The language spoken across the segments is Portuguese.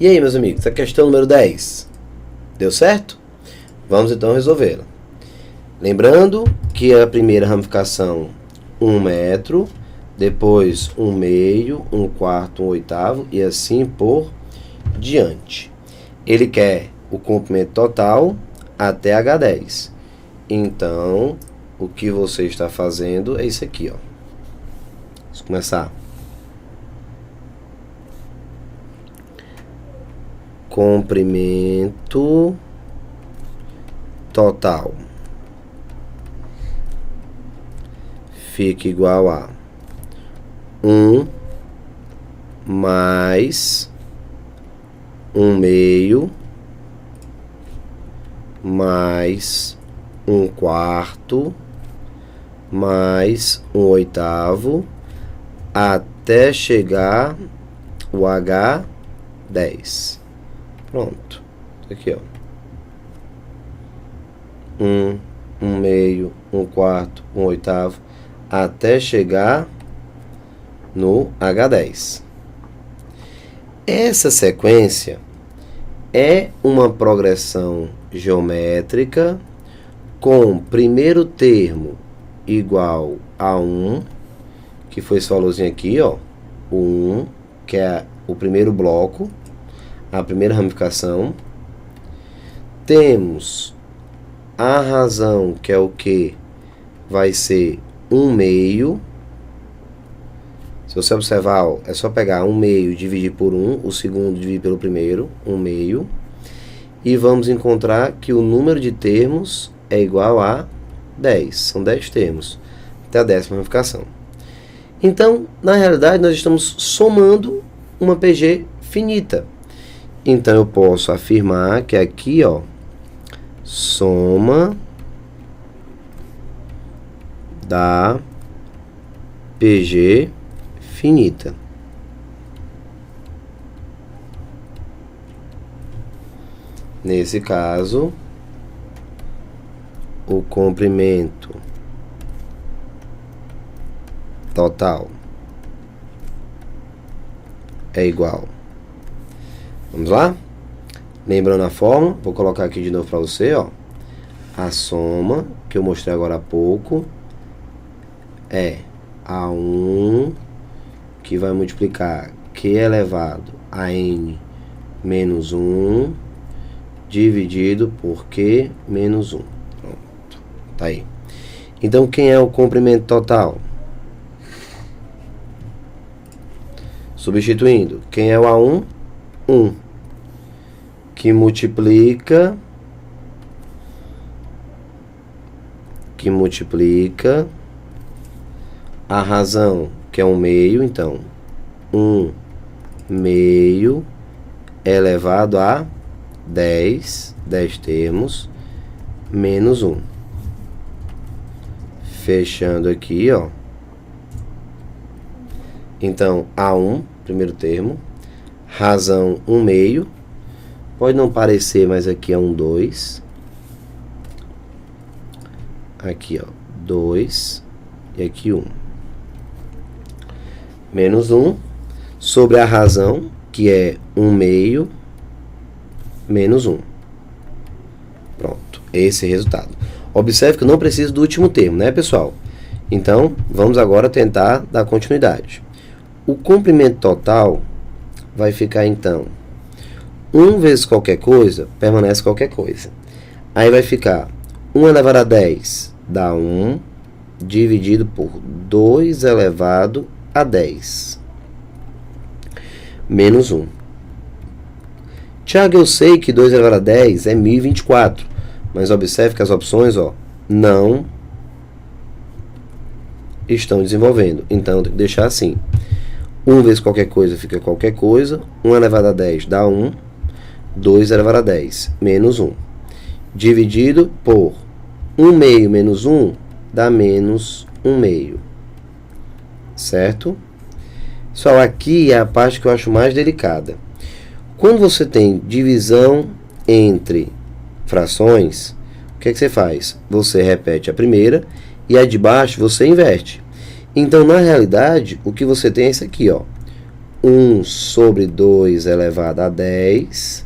E aí, meus amigos, a questão número 10. Deu certo? Vamos então resolvê-la. Lembrando que a primeira ramificação 1 metro, depois 1 meio, 1 quarto, 1 oitavo e assim por diante. Ele quer o comprimento total até H10. Então, o que você está fazendo é isso aqui, ó. Vamos começar. Comprimento total fica igual a 1 mais 1 meio mais 1 quarto mais 1 oitavo até chegar o H10. Pronto. Aqui, ó. 1 meio, 1 quarto, 1 oitavo, até chegar no H10. Essa sequência é uma progressão geométrica com primeiro termo igual a 1, que foi esse valorzinho aqui, ó, o 1, que é o primeiro bloco, a primeira ramificação. Temos a razão, que é o que? Vai ser 1 meio. Se você observar, ó, é só pegar 1 meio e dividir por 1, o segundo dividir pelo primeiro, 1 meio. E vamos encontrar que o número de termos é igual a 10. São 10 termos, até a 10ª ramificação. Então, na realidade, nós estamos somando uma PG finita. Então, eu posso afirmar que aqui, ó, soma da PG finita. Nesse caso, o comprimento total é igual. Vamos lá? Lembrando a fórmula, vou colocar aqui de novo para você, ó. A soma, que eu mostrei agora há pouco, é A1, que vai multiplicar Q elevado a N menos 1, dividido por Q menos 1. Pronto, tá aí. Então, quem é o comprimento total? Substituindo, quem é o A1? 1, que multiplica a razão, que é 1 meio, então 1 meio elevado a 10 termos, menos 1. Fechando aqui, ó. Então, A1, primeiro termo, razão 1 meio, pode não parecer, mas aqui é 1, 2. Aqui, ó, 2 e aqui 1. Menos 1 sobre a razão, que é 1 meio, menos 1. Pronto, esse é o resultado. Observe que eu não preciso do último termo, né, pessoal? Então, vamos agora tentar dar continuidade. O comprimento total vai ficar, então, 1 vezes qualquer coisa, permanece qualquer coisa. Aí vai ficar 1 elevado a 10 dá 1, dividido por 2 elevado a 10. Menos 1. Tiago, eu sei que 2 elevado a 10 é 1024. Mas observe que as opções, ó, não estão desenvolvendo. Então, eu tenho que deixar assim. 1 vezes qualquer coisa fica qualquer coisa. 1 elevado a 10 dá 1. 2 elevado a 10 menos 1. Dividido por 1 meio menos 1 dá menos 1 meio. Certo? Pessoal, aqui é a parte que eu acho mais delicada. Quando você tem divisão entre frações, o que é que você faz? Você repete a primeira e a de baixo você inverte. Então, na realidade, o que você tem é isso aqui, ó. 1 sobre 2 elevado a 10,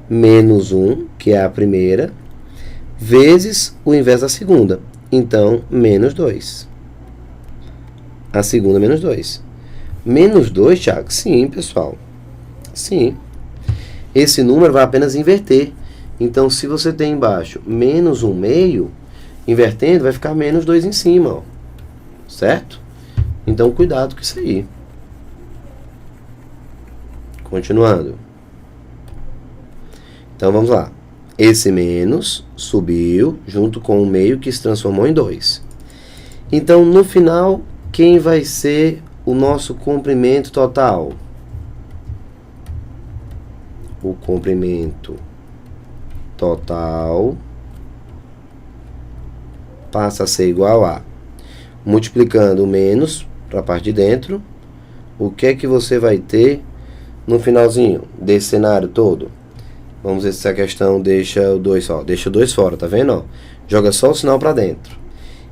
menos 1, que é a primeira, vezes o inverso da segunda. Então, menos 2. A segunda, menos 2. Menos 2, Thiago? Sim, pessoal. Sim. Esse número vai apenas inverter. Então, se você tem embaixo menos 1 meio, invertendo, vai ficar menos 2 em cima, ó. Certo? Então, cuidado com isso aí. Continuando. Então, vamos lá. Esse menos subiu junto com o meio que se transformou em 2. Então, no final, quem vai ser o nosso comprimento total? O comprimento total passa a ser igual a, multiplicando o menos para a parte de dentro, o que é que você vai ter no finalzinho desse cenário todo? Vamos ver se a questão deixa o 2 só. Deixa o 2 fora, tá vendo? Ó? Joga só o sinal para dentro.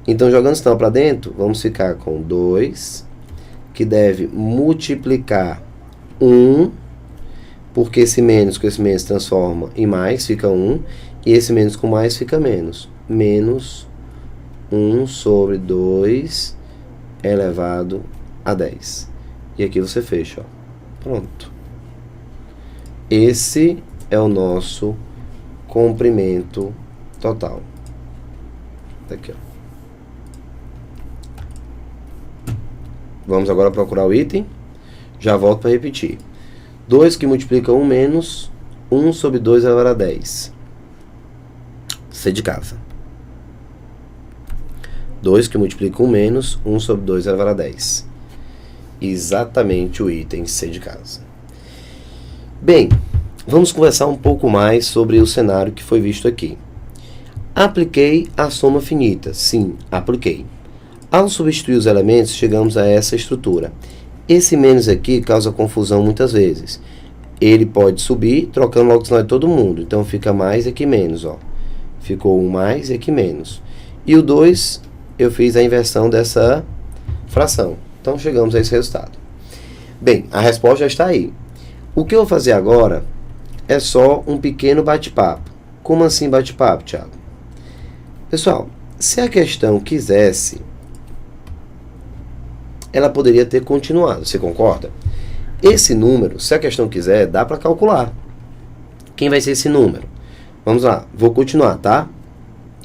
Então, jogando o sinal para dentro, vamos ficar com 2, que deve multiplicar 1, porque esse menos com esse menos transforma em mais, fica 1, e esse menos com mais fica menos. Menos 1 sobre 2 elevado a 10. E aqui você fecha, ó. Pronto. Esse é o nosso comprimento total. Aqui, ó. Vamos agora procurar o item. Já volto para repetir. 2 que multiplica 1 menos 1 sobre 2 elevado a 10. C de casa. 2 que multiplica 1 menos 1 sobre 2 elevado a 10. Exatamente o item C de casa. Bem, vamos conversar um pouco mais sobre o cenário que foi visto aqui. Apliquei a soma finita. Sim, apliquei. Ao substituir os elementos, chegamos a essa estrutura. Esse menos aqui causa confusão muitas vezes. Ele pode subir, trocando logo o sinal de todo mundo. Então, fica mais e aqui menos, ó. Ficou 1 mais e aqui menos. E o 2, eu fiz a inversão dessa fração. Então, chegamos a esse resultado. Bem, a resposta já está aí. O que eu vou fazer agora é só um pequeno bate-papo. Como assim bate-papo, Thiago? Pessoal, se a questão quisesse, ela poderia ter continuado, você concorda? Esse número, se a questão quiser, dá para calcular. Quem vai ser esse número? Vamos lá, vou continuar, tá?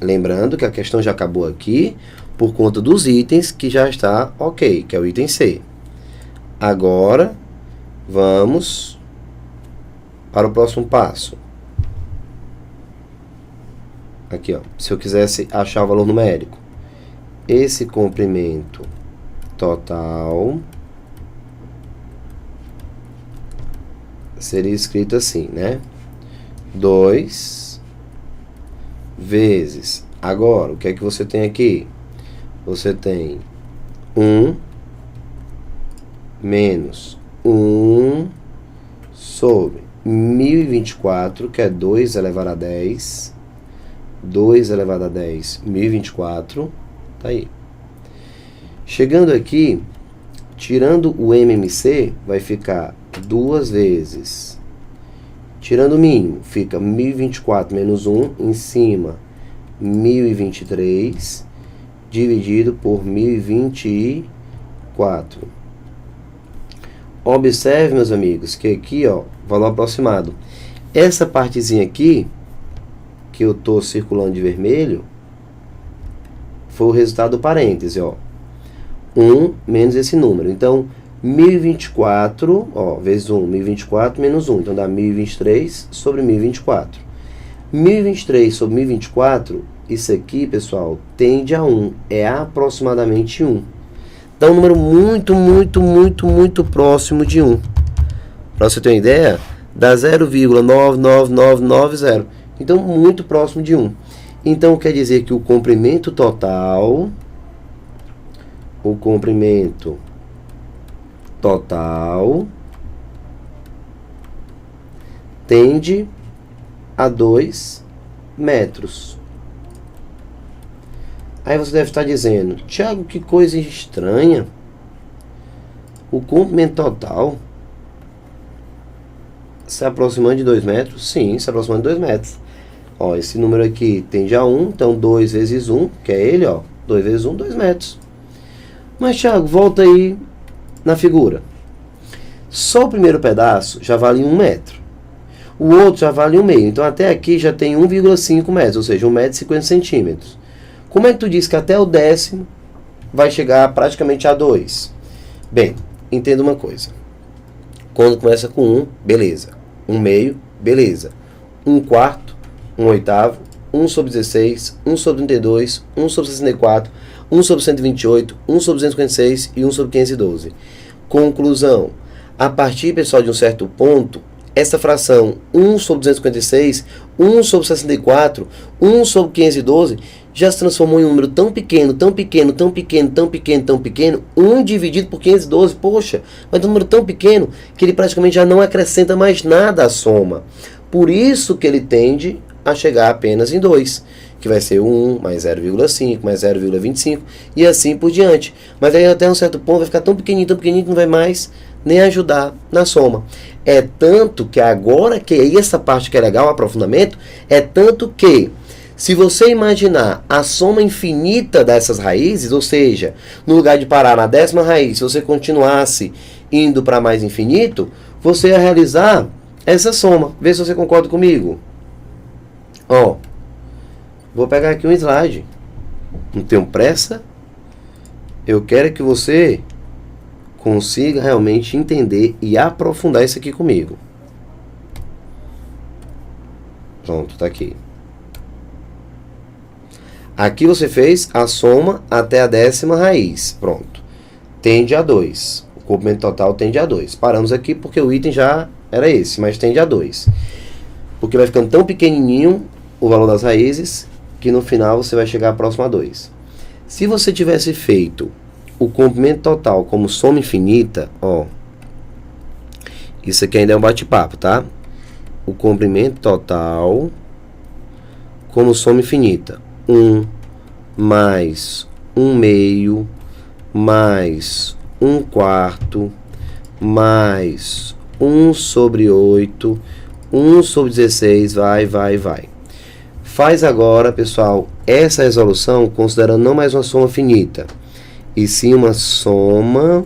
Lembrando que a questão já acabou aqui por conta dos itens que já está ok, que é o item C. Agora, vamos para o próximo passo. Aqui, ó, se eu quisesse achar o valor numérico, esse comprimento total seria escrito assim, né? 2 vezes. Agora, o que é que você tem aqui? Você tem 1 menos 1 sobre 1024, que é 2 elevado a 10. 2 elevado a 10, 1024. Tá aí. Chegando aqui, tirando o MMC, vai ficar 2 vezes. Tirando o mínimo, fica 1024 menos 1, em cima 1023, dividido por 1024. Observe, meus amigos, que aqui, ó, valor aproximado. Essa partezinha aqui, que eu estou circulando de vermelho, foi o resultado do parêntese, ó. 1 menos esse número. Então, 1024, ó, vezes 1, 1024 menos 1. Então, dá 1023 sobre 1024. 1023 sobre 1024, isso aqui, pessoal, tende a 1. É aproximadamente 1. Então, um número muito próximo de 1. Para você ter uma ideia, dá 0,99990. Então, muito próximo de 1. Então, quer dizer que o comprimento total tende a 2 metros. Aí você deve estar dizendo, Thiago, que coisa estranha. O comprimento total se aproximando de 2 metros? Sim, se aproximando de 2 metros. Ó, esse número aqui tende a 1, então 2 vezes 1, que é ele, ó. 2 vezes 1, 2 metros. Mas, Thiago, volta aí na figura. Só o primeiro pedaço já vale 1 metro. O outro já vale 1,5. Então, até aqui já tem 1,5 metros, ou seja, 1 metro e 50 centímetros. Como é que tu diz que até o 10º vai chegar praticamente a 2? Bem, entenda uma coisa. Quando começa com 1, beleza. 1,5, beleza. 1/4, 1/8, 1 sobre 16, 1 sobre 32, 1 sobre 64, 1 sobre 128, 1 sobre 256 e 1 sobre 512. Conclusão. A partir, pessoal, de um certo ponto, essa fração 1 sobre 256, 1 sobre 64, 1 sobre 512 já se transformou em um número tão pequeno, tão pequeno, tão pequeno, tão pequeno, tão pequeno, 1 dividido por 512, poxa, mas é um número tão pequeno que ele praticamente já não acrescenta mais nada à soma. Por isso que ele tende a chegar apenas em 2, que vai ser 1 mais 0,5 mais 0,25 e assim por diante. Mas aí até um certo ponto vai ficar tão pequenininho que não vai mais nem ajudar na soma. É tanto que agora, que aí essa parte que é legal, o aprofundamento, é tanto que se você imaginar a soma infinita dessas raízes, ou seja, no lugar de parar na 10ª raiz, se você continuasse indo para mais infinito, você ia realizar essa soma. Vê se você concorda comigo. Ó, vou pegar aqui um slide. Não tenho pressa. Eu quero que você consiga realmente entender e aprofundar isso aqui comigo. Pronto, tá aqui. Aqui você fez a soma até a 10ª raiz. Pronto. Tende a 2. O comprimento total tende a 2. Paramos aqui porque o item já era esse, mas tende a 2. Porque vai ficando tão pequenininho o valor das raízes que no final você vai chegar próximo a 2. Se você tivesse feito o comprimento total como soma infinita, ó. Isso aqui ainda é um bate-papo, tá? O comprimento total como soma infinita. 1 mais 1/2 mais 1/4 mais 1 sobre 8, 1 sobre 16, vai. Faz agora, pessoal, essa resolução considerando não mais uma soma finita, e sim uma soma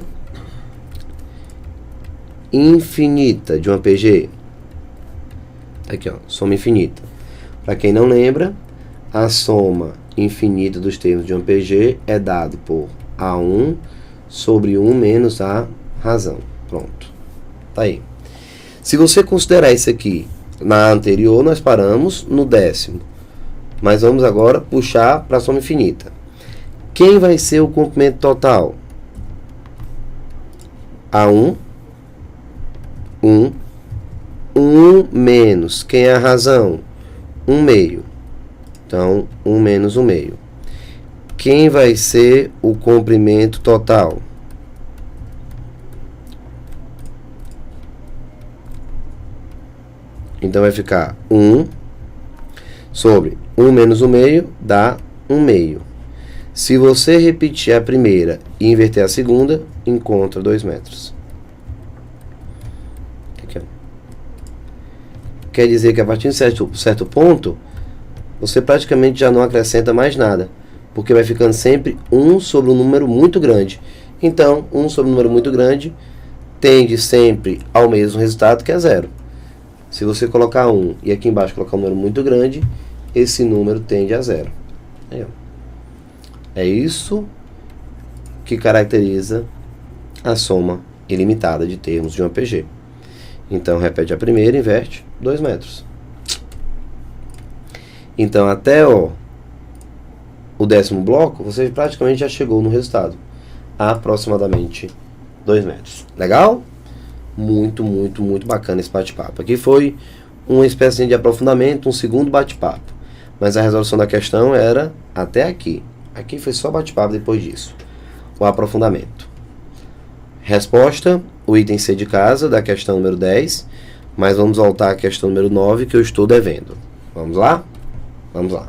infinita de uma PG. Aqui, ó, soma infinita. Para quem não lembra, a soma infinita dos termos de uma PG é dado por A1 sobre 1 menos a razão. Pronto. Tá aí. Se você considerar isso aqui, na anterior nós paramos no 10º. Mas vamos agora puxar para a soma infinita. Quem vai ser o comprimento total? A1, 1 menos, quem é a razão? 1/2. Então, 1 menos 1/2. Quem vai ser o comprimento total? Então, vai ficar 1 sobre 1 menos 1/2 dá 1/2. Se você repetir a primeira e inverter a segunda, encontra 2 metros. Aqui, ó. Quer dizer que a partir de certo ponto, você praticamente já não acrescenta mais nada, porque vai ficando sempre 1 sobre um número muito grande. Então, 1 sobre um número muito grande tende sempre ao mesmo resultado, que é 0. Se você colocar 1 e aqui embaixo colocar um número muito grande, esse número tende a 0. Aí, ó. É isso que caracteriza a soma ilimitada de termos de uma PG. Então, repete a primeira, inverte, 2 metros. Então, até o 10º bloco, você praticamente já chegou no resultado. Aproximadamente 2 metros. Legal? Muito bacana esse bate-papo. Aqui foi uma espécie de aprofundamento, um segundo bate-papo. Mas a resolução da questão era até aqui. Aqui foi só bate-papo depois disso. O aprofundamento. Resposta, o item C de casa, da questão número 10. Mas vamos voltar à questão número 9, que eu estou devendo. Vamos lá? Vamos lá.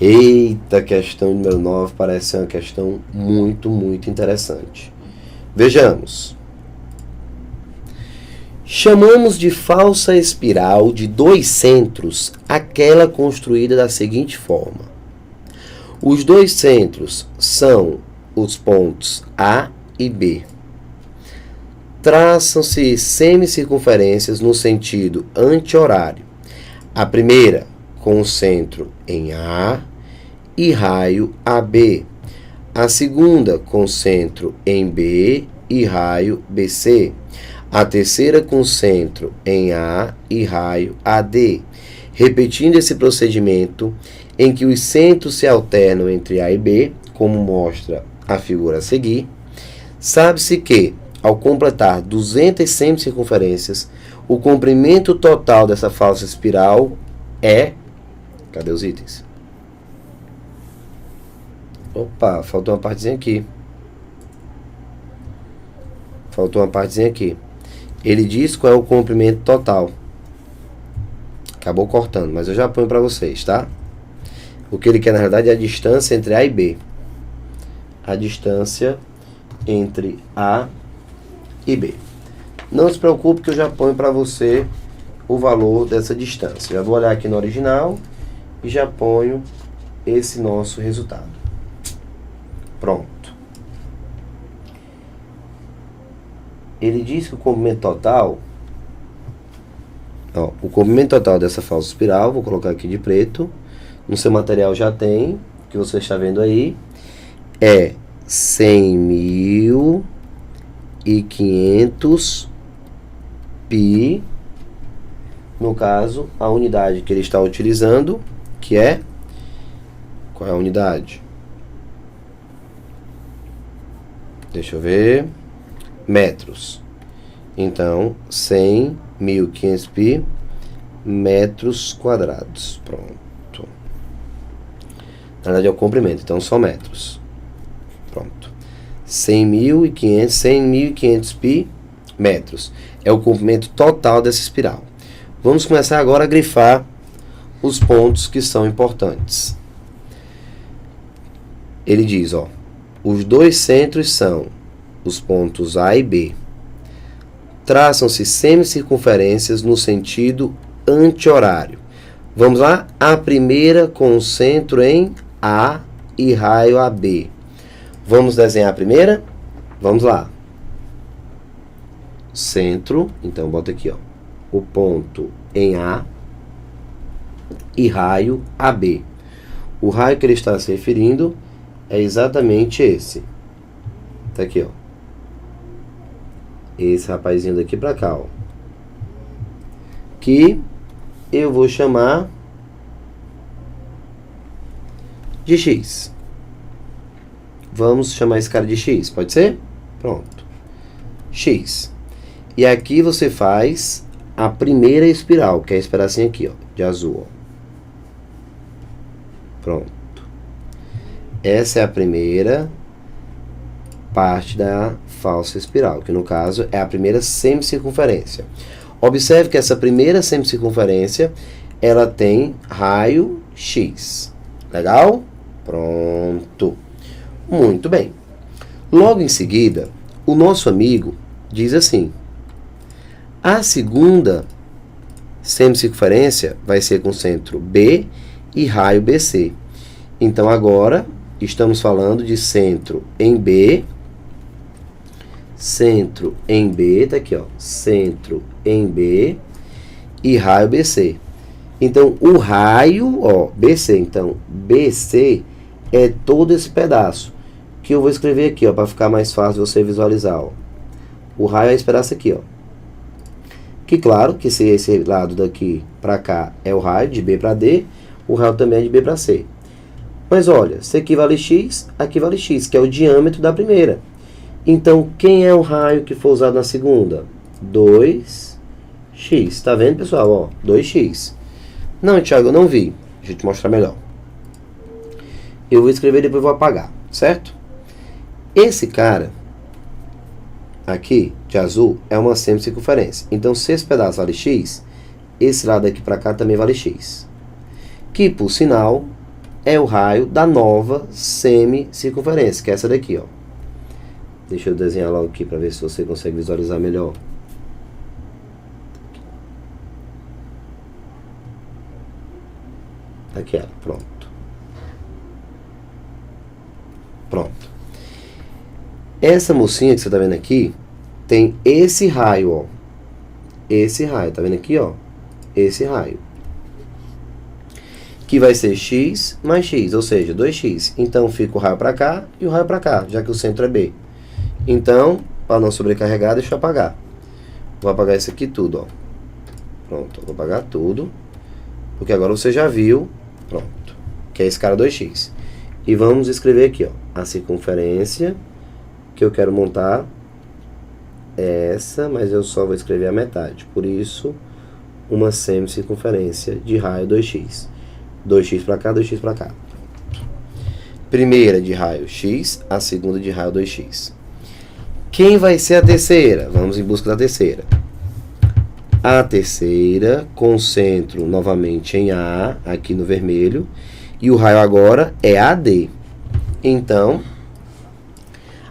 Eita, questão número 9 parece ser uma questão muito interessante. Vejamos. Chamamos de falsa espiral de dois centros aquela construída da seguinte forma. Os dois centros são os pontos A e B. Traçam-se semicircunferências no sentido anti-horário. A primeira com o centro em A e raio AB. A segunda com centro em B e raio BC. A terceira com centro em A e raio AD. Repetindo esse procedimento em que os centros se alternam entre A e B, como mostra a figura a seguir, sabe-se que, ao completar 200 semicircunferências, o comprimento total dessa falsa espiral é... Cadê os itens? Opa, faltou uma partezinha aqui. Ele diz qual é o comprimento total. Acabou cortando, mas eu já ponho para vocês, tá? O que ele quer, na verdade, é a distância entre A e B. A distância entre A e B. Não se preocupe que eu já ponho para você o valor dessa distância. Já vou olhar aqui no original e já ponho esse nosso resultado. Pronto. Ele diz que o comprimento total... o comprimento total dessa falsa espiral, vou colocar aqui de preto, no seu material já tem, que você está vendo aí, é 100.500 pi, no caso, a unidade que ele está utilizando, que é... Qual é a unidade? Deixa eu ver... metros. Então, 100.500 pi metros quadrados. Pronto. Na verdade é o comprimento, então só metros. Pronto. 100.500 pi metros. É o comprimento total dessa espiral. Vamos começar agora a grifar os pontos que são importantes. Ele diz, os dois centros são os pontos A e B. Traçam-se semicircunferências no sentido anti-horário. Vamos lá? A primeira com o centro em A e raio AB. Vamos desenhar a primeira? Vamos lá. Centro, então bota aqui, o ponto em A e raio AB. O raio que ele está se referindo é exatamente esse. Tá aqui, esse rapazinho daqui pra cá, que eu vou chamar de X. Vamos chamar esse cara de X, pode ser? Pronto. X. E aqui você faz a primeira espiral, que é a espiracinha aqui, de azul, Pronto. Essa é a primeira parte da falsa espiral, que no caso é a primeira semicircunferência. Observe que essa primeira semicircunferência, ela tem raio X. Legal? Pronto. Muito bem. Logo em seguida, o nosso amigo diz assim: a segunda semicircunferência vai ser com centro B e raio BC. Então, agora, estamos falando de centro em B. Centro em B, tá aqui, centro em B e raio BC. Então, o raio, BC, então, BC é todo esse pedaço, que eu vou escrever aqui, para ficar mais fácil você visualizar, O raio é esse pedaço aqui, Que claro, que se esse lado daqui para cá é o raio, de B para D, o raio também é de B para C. Mas olha, se aqui vale X, aqui vale X, que é o diâmetro da primeira. Então, quem é o raio que foi usado na segunda? 2x. Tá vendo, pessoal? 2x. Não, Thiago, eu não vi. Deixa eu te mostrar melhor. Eu vou escrever e depois vou apagar, certo? Esse cara aqui, de azul, é uma semicircunferência. Então, se esse pedaço vale x, esse lado aqui para cá também vale x. Que, por sinal, é o raio da nova semicircunferência, que é essa daqui, ó. Deixa eu desenhar logo aqui para ver se você consegue visualizar melhor. Aqui ela, pronto. Pronto. Essa mocinha que você tá vendo aqui tem esse raio, ó. Esse raio, tá vendo aqui, ó? Esse raio. Que vai ser x mais x, ou seja, 2x. Então fica o raio para cá e o raio para cá, já que o centro é B. Então, para não sobrecarregar, deixa eu apagar. Vou apagar isso aqui tudo, ó. Pronto, vou apagar tudo. Porque agora você já viu, pronto, que é esse cara 2x. E vamos escrever aqui, ó, a circunferência que eu quero montar é essa, mas eu só vou escrever a metade. Por isso, uma semicircunferência de raio 2x. 2x para cá, 2x para cá. Primeira de raio x, a segunda de raio 2x. Quem vai ser a terceira? Vamos em busca da terceira. A terceira, concentro novamente em A, aqui no vermelho. E o raio agora é AD. Então,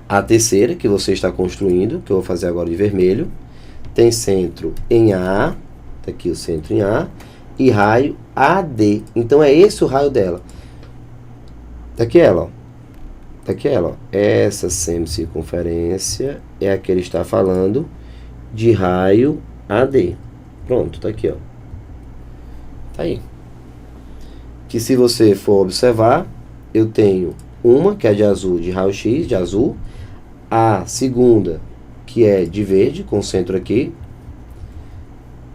a terceira que você está construindo, que eu vou fazer agora de vermelho, tem centro em A, tá aqui o centro em A, e raio AD. Então, é esse o raio dela. Tá aqui ela, ó. Tá aqui ela, ó. Essa semicircunferência é a que ele está falando de raio AD. Pronto, tá aqui, ó. Tá aí. Que se você for observar, eu tenho uma que é de azul, de raio X, de azul. A segunda, que é de verde, com o centro aqui.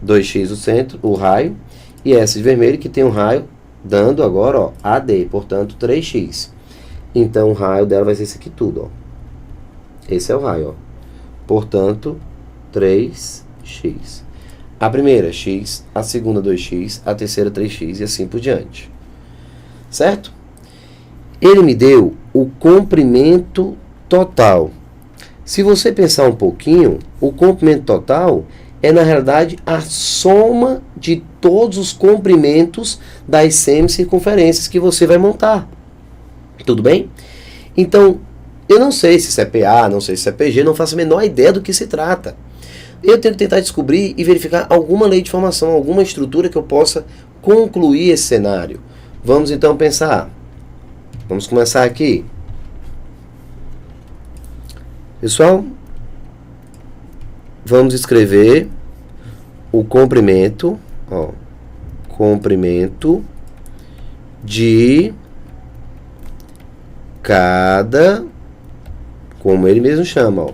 2x o centro, o raio. E essa de vermelho, que tem um raio dando agora, ó, AD, portanto, 3x. Então, o raio dela vai ser esse aqui tudo, ó. Esse é o raio, ó. Portanto, 3x. A primeira, x. A segunda, 2x. A terceira, 3x. E assim por diante. Certo? Ele me deu o comprimento total. Se você pensar um pouquinho, o comprimento total é, na realidade, a soma de todos os comprimentos das semicircunferências que você vai montar. Tudo bem? Então, eu não sei se isso é PA, não sei se isso é PG, não faço a menor ideia do que se trata. Eu tenho que tentar descobrir e verificar alguma lei de formação, alguma estrutura que eu possa concluir esse cenário. Vamos então pensar. Vamos começar aqui. Pessoal, vamos escrever o comprimento, ó, comprimento de cada, como ele mesmo chama, ó,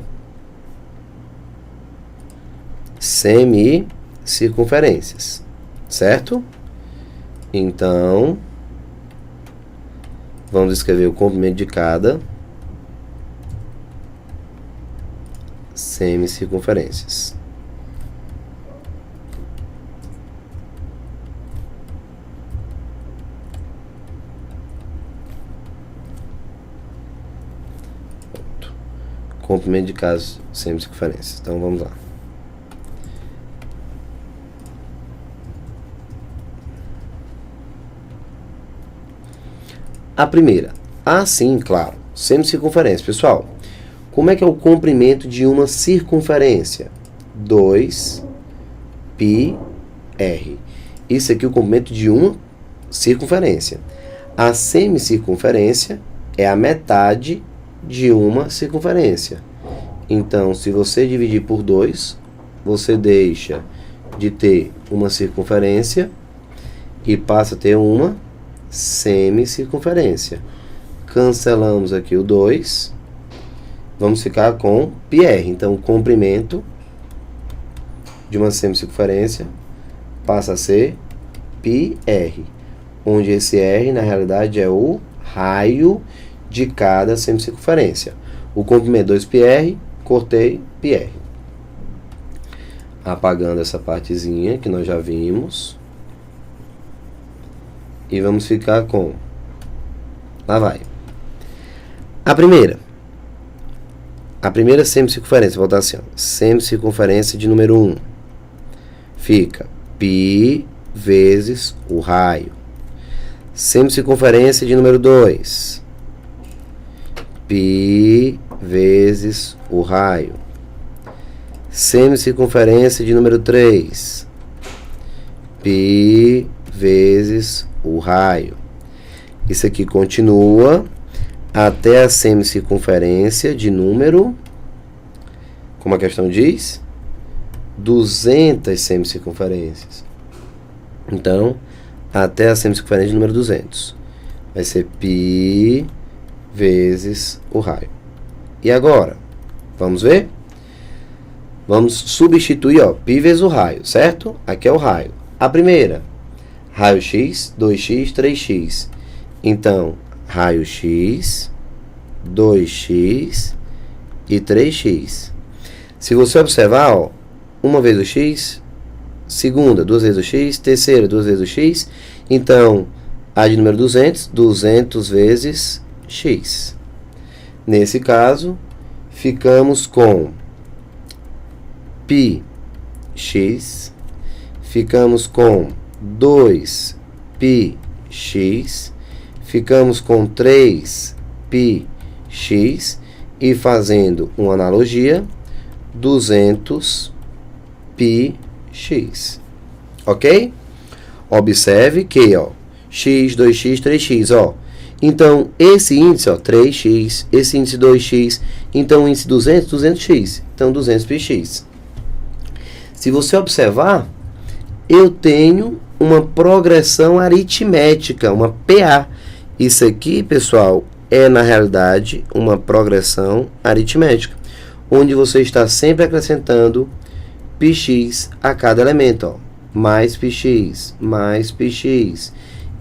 semicircunferências, certo? Então, vamos escrever o comprimento de cada semicircunferências. Pronto. Comprimento de cada semicircunferências. Então, vamos lá. A primeira. Sim, claro. Semicircunferência. Pessoal, como é que é o comprimento de uma circunferência? 2πr. Isso aqui é o comprimento de uma circunferência. A semicircunferência é a metade de uma circunferência. Então, se você dividir por 2, você deixa de ter uma circunferência e passa a ter uma semicircunferência. Cancelamos aqui o 2. Vamos ficar com πr. Então, o comprimento de uma semicircunferência passa a ser πr, onde esse r, na realidade, é o raio de cada semicircunferência. O comprimento 2πr, cortei πr. Apagando essa partezinha que nós já vimos. E vamos ficar com... Lá vai. A primeira semicircunferência, vou botar assim, ó, semicircunferência de número 1. Fica π vezes o raio. Semicircunferência de número 2. π vezes o raio. Semicircunferência de número 3. π vezes o raio. Isso aqui continua até a semicircunferência de número, como a questão diz, 200 semicircunferências. Então, até a semicircunferência de número 200. Vai ser π vezes o raio. E agora, vamos ver? Vamos substituir, ó, π vezes o raio, certo? Aqui é o raio. A primeira, raio x, 2x, 3x. Então, raio x, 2x e 3x. Se você observar, ó, uma vez o x, segunda, 2 vezes o x, terceira, 2 vezes o x. Então, a de número 200, 200 vezes x. Nesse caso, ficamos com πx, ficamos com 2πx, ficamos com 3πx e, fazendo uma analogia, 200πx. Ok? Observe que, ó, x, 2x, 3x, ó. Então, esse índice, ó, 3x, esse índice 2x, então o índice 200, 200x, então 200πx. Se você observar, eu tenho uma progressão aritmética, uma PA. Isso aqui, pessoal, é na realidade uma progressão aritmética, onde você está sempre acrescentando πx a cada elemento, ó. Mais πx, mais πx.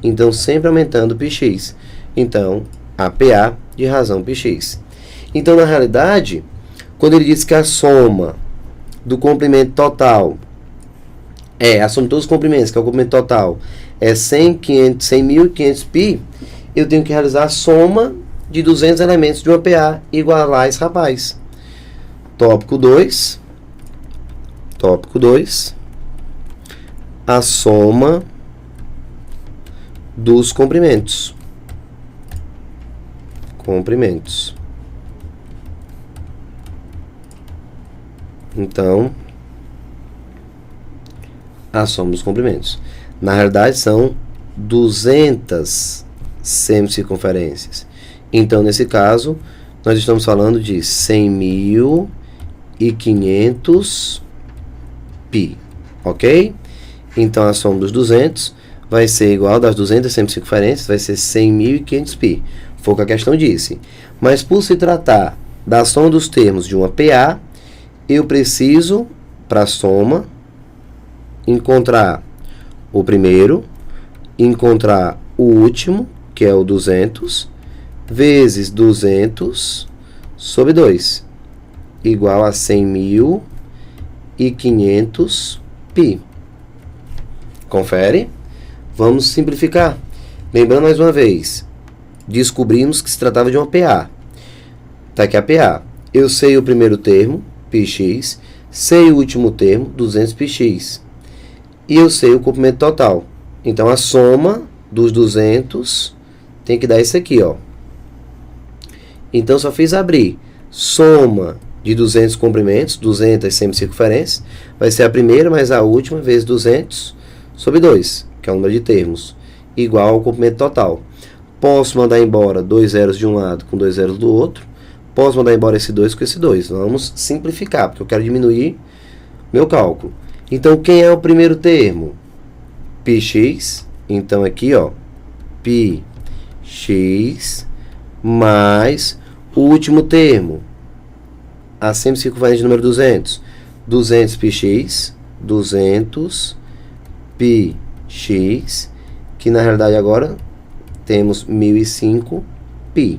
Então, sempre aumentando πx. Então, a PA de razão πx. Então, na realidade, quando ele diz que a soma do comprimento total a soma de todos os comprimentos, que é o comprimento total, é 100.500 π, eu tenho que realizar a soma de 200 elementos de uma PA igual a esse rapaz. Tópico 2. Tópico 2. A soma dos comprimentos. Comprimentos. Então, a soma dos comprimentos. Na realidade, são 200 semicircunferências. Então, nesse caso, nós estamos falando de 100.500 π. Ok? Então, a soma dos 200 vai ser igual das 200 semicircunferências, vai ser 100.500 π. Foi o que a questão disse. Mas, por se tratar da soma dos termos de uma PA, eu preciso, para a soma, encontrar o primeiro, encontrar o último, que é o 200, vezes 200 sobre 2, igual a 100.500 π. Confere? Vamos simplificar. Lembrando mais uma vez, descobrimos que se tratava de uma PA. Está aqui a PA. Eu sei o primeiro termo, πx, sei o último termo, 200πx. E eu sei o comprimento total. Então, a soma dos 200 tem que dar isso aqui, ó. Então, só fiz abrir. Soma de 200 comprimentos, 200 semicircunferências, vai ser a primeira mais a última vezes 200 sobre 2, que é o número de termos, igual ao comprimento total. Posso mandar embora 2 zeros de um lado com 2 zeros do outro. Posso mandar embora esse 2 com esse 2. Vamos simplificar, porque eu quero diminuir meu cálculo. Então, quem é o primeiro termo? πx. Então, aqui, ó, πx mais o último termo, a semicircunferência de número 200. 200πx, 200πx, que na realidade agora temos 1005 π.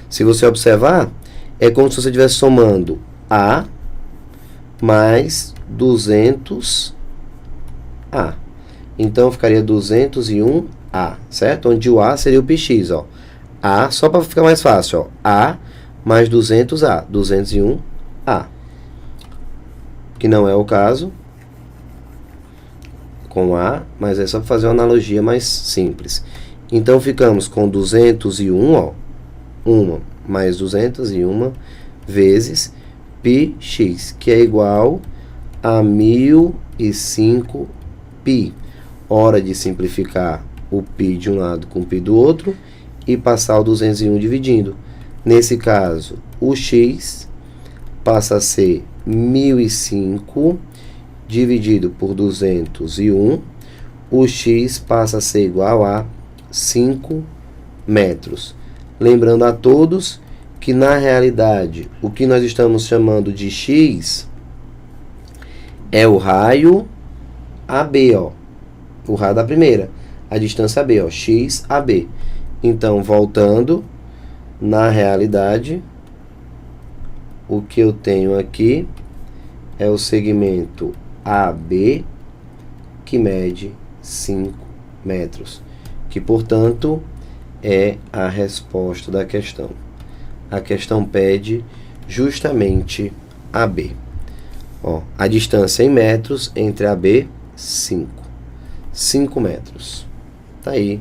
Se você observar, é como se você estivesse somando A mais 200A. Então, ficaria 201A, certo? Onde o A seria o πx, ó. A, só para ficar mais fácil, ó. A mais 200A, 201A. Que não é o caso com A, mas é só para fazer uma analogia mais simples. Então, ficamos com 201, ó. 1 mais 201 vezes πx, que é igual a 1005 π. Hora de simplificar o π de um lado com o π do outro e passar o 201 dividindo. Nesse caso, o x passa a ser 1005 dividido por 201. O x passa a ser igual a 5 metros. Lembrando a todos que, na realidade, o que nós estamos chamando de x é o raio AB, ó. O raio da primeira. A distância AB, ó, x AB. Então, voltando, na realidade, o que eu tenho aqui é o segmento AB, que mede 5 metros, que, portanto, é a resposta da questão. A questão pede justamente AB. Ó, a distância em metros entre AB, 5 metros. Tá aí,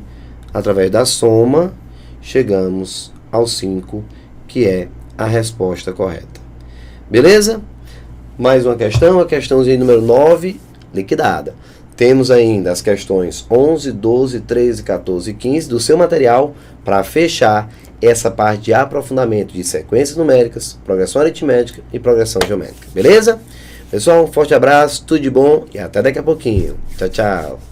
através da soma, chegamos ao 5, que é a resposta correta. Beleza? Mais uma questão, a questãozinha número 9, liquidada. Temos ainda as questões 11, 12, 13, 14 e 15 do seu material para fechar essa parte de aprofundamento de sequências numéricas, progressão aritmética e progressão geométrica. Beleza? Pessoal, um forte abraço, tudo de bom e até daqui a pouquinho. Tchau, tchau.